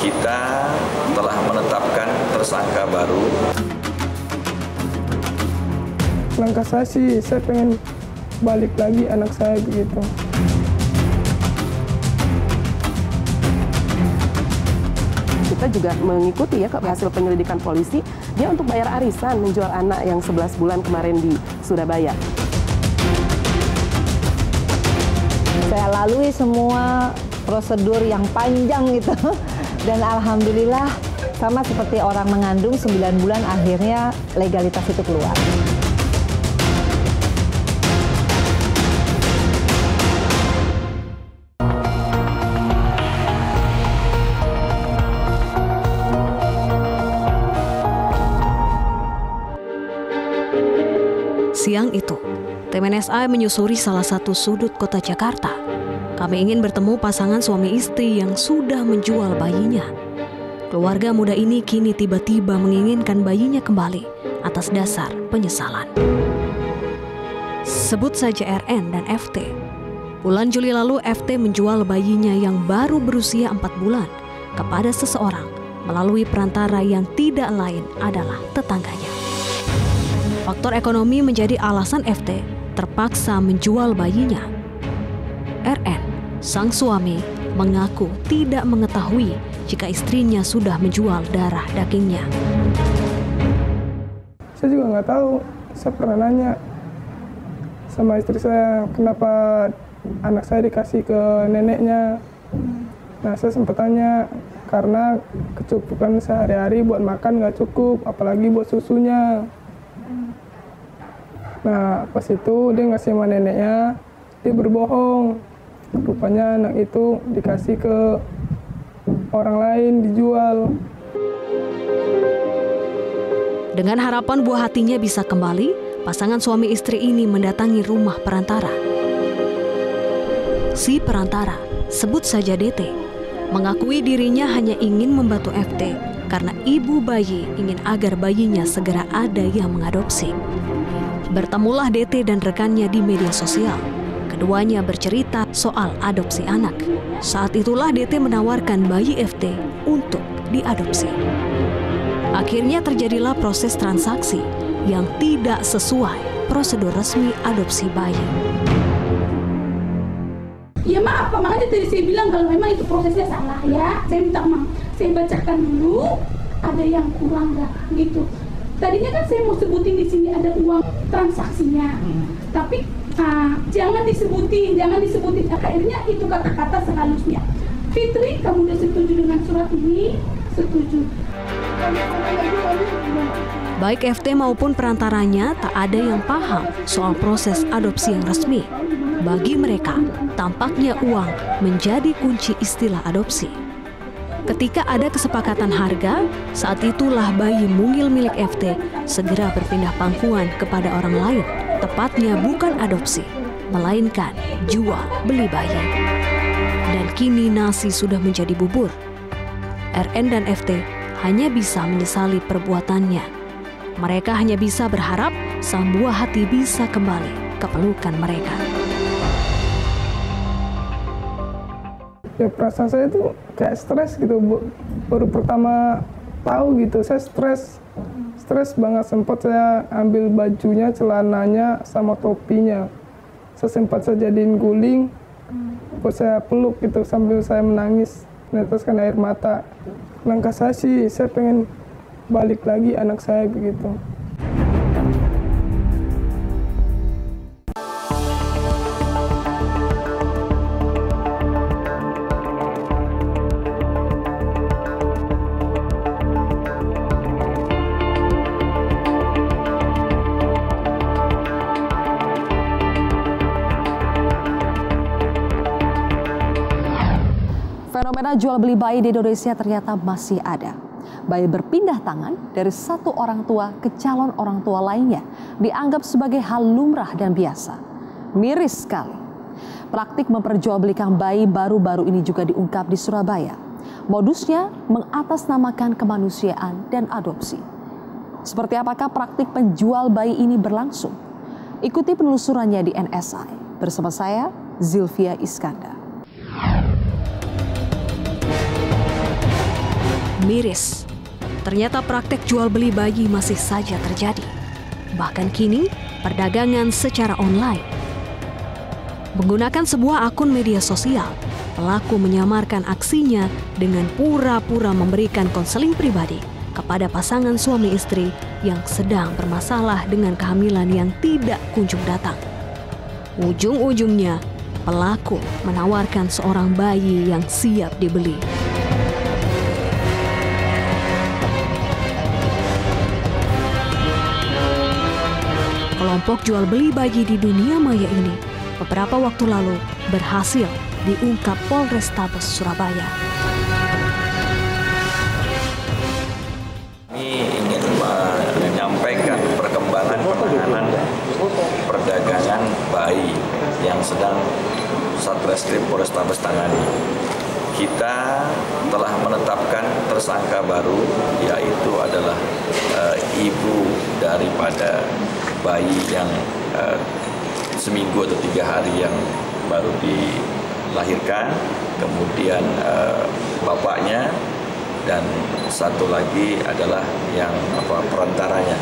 kita telah menetapkan tersangka baru. Langkah saya sih, saya pengen balik lagi anak saya begitu. Kita juga mengikuti ya hasil penyelidikan polisi, dia untuk bayar arisan menjual anak yang 11 bulan kemarin di Surabaya. Saya lalui semua prosedur yang panjang gitu. Dan alhamdulillah sama seperti orang mengandung 9 bulan akhirnya legalitas itu keluar. Siang itu, tim NSA menyusuri salah satu sudut kota Jakarta. Kami ingin bertemu pasangan suami istri yang sudah menjual bayinya. Keluarga muda ini kini tiba-tiba menginginkan bayinya kembali atas dasar penyesalan. Sebut saja RN dan FT. Bulan Juli lalu FT menjual bayinya yang baru berusia 4 bulan kepada seseorang melalui perantara yang tidak lain adalah tetangganya. Faktor ekonomi menjadi alasan FT terpaksa menjual bayinya. RN, sang suami, mengaku tidak mengetahui jika istrinya sudah menjual darah dagingnya. Saya juga nggak tahu, saya pernah nanya sama istri saya, kenapa anak saya dikasih ke neneknya. Nah, saya sempat tanya, karena kecukupan sehari-hari buat makan nggak cukup, apalagi buat susunya. Nah, pas itu dia ngasih sama neneknya, dia berbohong. Rupanya anak itu dikasih ke orang lain, dijual. Dengan harapan buah hatinya bisa kembali, pasangan suami istri ini mendatangi rumah perantara. Si perantara, sebut saja DT, mengakui dirinya hanya ingin membantu FT karena ibu bayi ingin agar bayinya segera ada yang mengadopsi. Bertemulah DT dan rekannya di media sosial. Keduanya bercerita soal adopsi anak. Saat itulah DT menawarkan bayi FT untuk diadopsi. Akhirnya terjadilah proses transaksi yang tidak sesuai prosedur resmi adopsi bayi. Ya maaf Pak, makanya tadi saya bilang kalau memang itu prosesnya salah ya. Saya minta maaf. Saya bacakan dulu, ada yang kurang nggak gitu. Tadinya kan saya mau sebutin di sini ada uang transaksinya, tapi jangan disebutin. Akhirnya itu kata-kata sehalusnya. Fitri, kamu udah setuju dengan surat ini? Setuju. Baik FT maupun perantaranya tak ada yang paham soal proses adopsi yang resmi. Bagi mereka, tampaknya uang menjadi kunci istilah adopsi. Ketika ada kesepakatan harga, saat itulah bayi mungil milik FT segera berpindah pangkuan kepada orang lain. Tepatnya bukan adopsi, melainkan jual beli bayi. Dan kini nasi sudah menjadi bubur. RN dan FT hanya bisa menyesali perbuatannya. Mereka hanya bisa berharap sang buah hati bisa kembali ke pelukan mereka. Ya perasaan saya itu kayak stres gitu, baru pertama tahu gitu, saya stres banget. Sempat saya ambil bajunya, celananya, sama topinya. Saya jadiin guling, buat saya peluk gitu sambil saya menangis, meneteskan air mata. Langkah saya sih, saya pengen balik lagi anak saya begitu. Fenomena jual beli bayi di Indonesia ternyata masih ada. Bayi berpindah tangan dari satu orang tua ke calon orang tua lainnya dianggap sebagai hal lumrah dan biasa. Miris sekali. Praktik memperjualbelikan bayi baru-baru ini juga diungkap di Surabaya. Modusnya mengatasnamakan kemanusiaan dan adopsi. Seperti apakah praktik penjual bayi ini berlangsung? Ikuti penelusurannya di NSI. Bersama saya, Zilvia Iskandar. Miris, ternyata praktek jual beli bayi masih saja terjadi. Bahkan kini, perdagangan secara online. Menggunakan sebuah akun media sosial, pelaku menyamarkan aksinya dengan pura-pura memberikan konseling pribadi kepada pasangan suami istri yang sedang bermasalah dengan kehamilan yang tidak kunjung datang. Ujung-ujungnya, pelaku menawarkan seorang bayi yang siap dibeli. Kelompok jual beli bayi di dunia maya ini beberapa waktu lalu berhasil diungkap Polrestabes Surabaya. Kami ingin menyampaikan perkembangan penanganan perdagangan bayi yang sedang Satreskrim Polrestabes tangani. Kita telah menetapkan tersangka baru, yaitu adalah ibu daripada bayi yang seminggu atau 3 hari yang baru dilahirkan, kemudian bapaknya, dan satu lagi adalah yang perantaranya.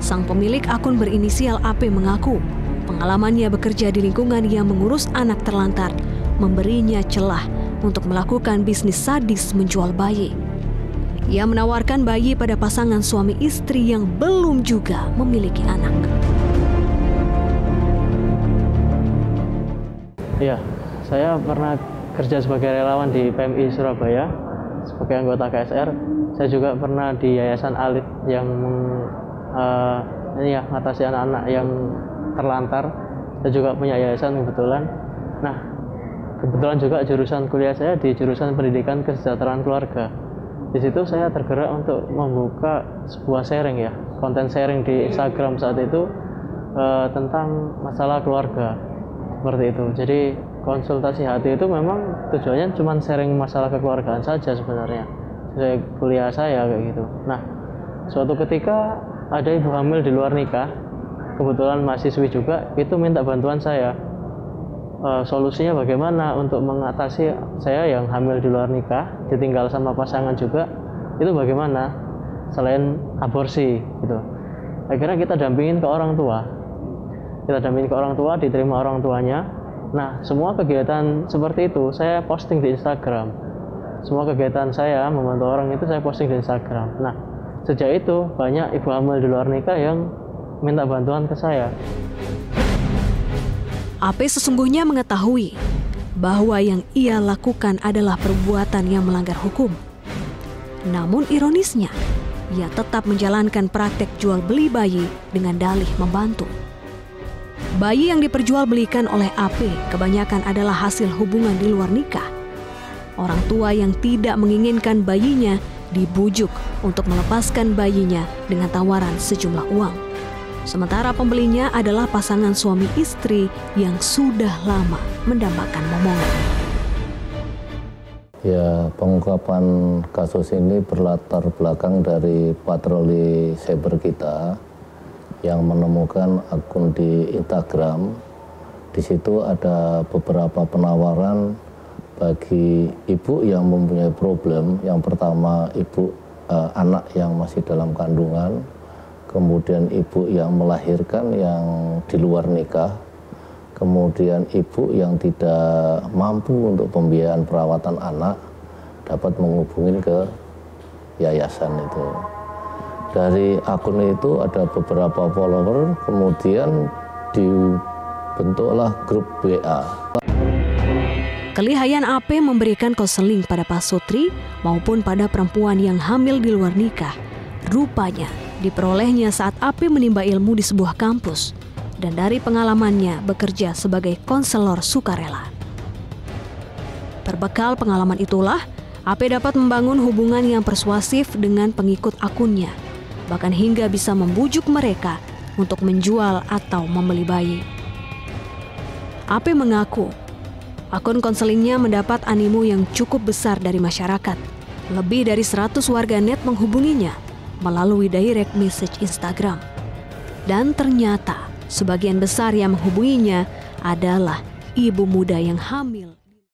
Sang pemilik akun berinisial AP mengaku pengalamannya bekerja di lingkungan yang mengurus anak terlantar memberinya celah untuk melakukan bisnis sadis menjual bayi. Ia menawarkan bayi pada pasangan suami istri yang belum juga memiliki anak. Iya, saya pernah kerja sebagai relawan di PMI Surabaya sebagai anggota KSR. Saya juga pernah di Yayasan Alit yang mengatasi anak-anak yang terlantar. Saya juga punya yayasan kebetulan. Nah, kebetulan juga jurusan kuliah saya di jurusan Pendidikan Kesejahteraan Keluarga. Di situ saya tergerak untuk membuka sebuah sharing ya, konten sharing di Instagram saat itu tentang masalah keluarga. Seperti itu. Jadi konsultasi hati itu memang tujuannya cuma sharing masalah kekeluargaan saja sebenarnya. Dari kuliah saya kayak gitu. Nah, suatu ketika ada ibu hamil di luar nikah, kebetulan mahasiswi juga, itu minta bantuan saya. Solusinya bagaimana untuk mengatasi saya yang hamil di luar nikah, ditinggal sama pasangan juga, itu bagaimana selain aborsi gitu. Akhirnya kita dampingin ke orang tua. Kita dampingin ke orang tua, diterima orang tuanya. Nah, semua kegiatan seperti itu saya posting di Instagram. Semua kegiatan saya membantu orang itu saya posting di Instagram. Nah, sejak itu banyak ibu hamil di luar nikah yang minta bantuan ke saya. AP sesungguhnya mengetahui bahwa yang ia lakukan adalah perbuatan yang melanggar hukum. Namun ironisnya, ia tetap menjalankan praktek jual beli bayi dengan dalih membantu. Bayi yang diperjualbelikan oleh AP kebanyakan adalah hasil hubungan di luar nikah. Orang tua yang tidak menginginkan bayinya dibujuk untuk melepaskan bayinya dengan tawaran sejumlah uang. Sementara pembelinya adalah pasangan suami istri yang sudah lama mendambakan momongan. Ya, pengungkapan kasus ini berlatar belakang dari patroli cyber kita yang menemukan akun di Instagram. Di situ ada beberapa penawaran bagi ibu yang mempunyai problem. Yang pertama, anak yang masih dalam kandungan, kemudian ibu yang melahirkan yang di luar nikah, kemudian ibu yang tidak mampu untuk pembiayaan perawatan anak dapat menghubungi ke yayasan itu. Dari akun itu ada beberapa follower, kemudian dibentuklah grup WA. Kelihayan AP memberikan konseling pada pasutri maupun pada perempuan yang hamil di luar nikah. Rupanya diperolehnya saat AP menimba ilmu di sebuah kampus dan dari pengalamannya bekerja sebagai konselor sukarela. Berbekal pengalaman itulah, AP dapat membangun hubungan yang persuasif dengan pengikut akunnya, bahkan hingga bisa membujuk mereka untuk menjual atau membeli bayi. AP mengaku, akun konselingnya mendapat animo yang cukup besar dari masyarakat. Lebih dari 100 warganet menghubunginya melalui direct message Instagram. Dan ternyata sebagian besar yang menghubunginya adalah ibu muda yang hamil.